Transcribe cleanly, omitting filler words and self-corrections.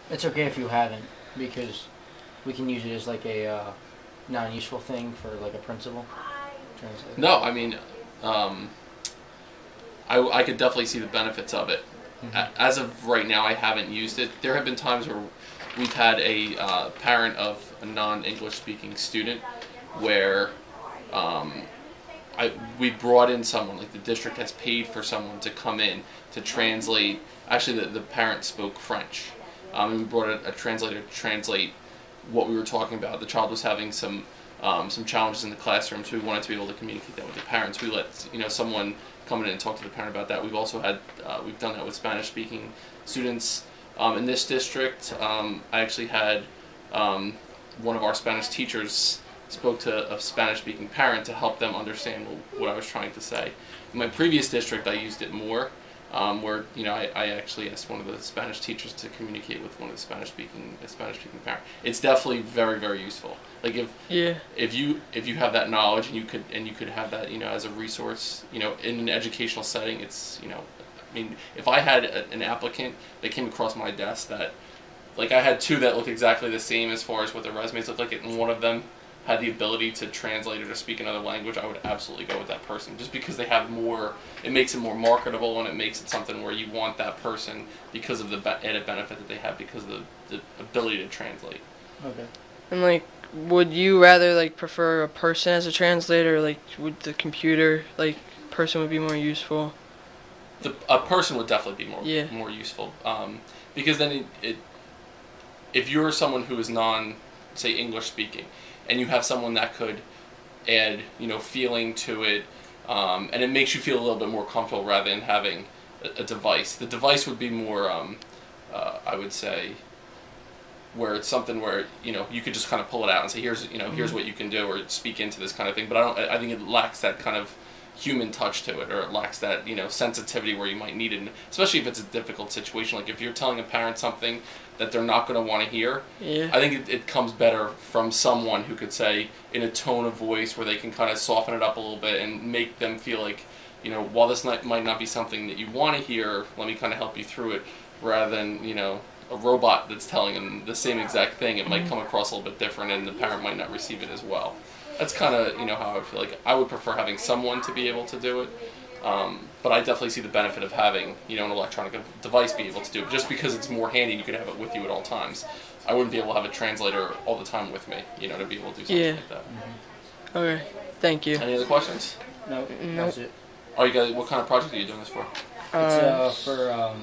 It's okay if you haven't, because we can use it as like a non-useful thing for like a principal. Translate. No, I mean, um, I could definitely see the benefits of it. As of right now, I haven't used it. There have been times where we've had a parent of a non-English speaking student where um, we brought in someone, like the district has paid for someone to come in to translate. Actually, the parent spoke French. And we brought a translator to translate what we were talking about. The child was having some challenges in the classroom, so we wanted to be able to communicate that with the parents. We let someone come in and talk to the parent about that. We've also had we've done that with Spanish-speaking students in this district. I actually had one of our Spanish teachers spoke to a Spanish-speaking parent to help them understand what I was trying to say. In my previous district, I used it more, where I actually asked one of the Spanish teachers to communicate with one of the Spanish-speaking parent. It's definitely very, very useful. Like if you have that knowledge and you could have that as a resource in an educational setting, it's I mean, if I had an applicant that came across my desk that, like, I had two that looked exactly the same as far as what their resumes looked like, and one of them had the ability to translate or to speak another language, I would absolutely go with that person, just because they have more. It makes it more marketable, and it makes it something where you want that person because of the added benefit that they have because of the ability to translate. Okay. And like, would you rather like prefer a person as a translator, or like would the computer person would be more useful? A person would definitely be more useful, because then if you're someone who is say English speaking, and you have someone that could add feeling to it, and it makes you feel a little bit more comfortable rather than having a device. The device would be more, I would say, where it's something where you could just kind of pull it out and say here's what you can do, or speak into this kind of thing. But I think it lacks that kind of human touch to it, or it lacks that sensitivity where you might need it, and especially if it's a difficult situation. Like if you're telling a parent something that they're not going to want to hear, I think it comes better from someone who could say in a tone of voice where they can kind of soften it up a little bit and make them feel like, while this might not be something that you want to hear, let me kind of help you through it, rather than a robot that's telling them the same exact thing. It might come across a little bit different, and the parent might not receive it as well. That's kind of how I would feel. Like I would prefer having someone to be able to do it, but I definitely see the benefit of having an electronic device be able to do it, just because it's more handy and you could have it with you at all times. I wouldn't be able to have a translator all the time with me, to be able to do something like that. Okay, thank you. Any other questions? No, that's it. You guys, what kind of project are you doing this for? It's for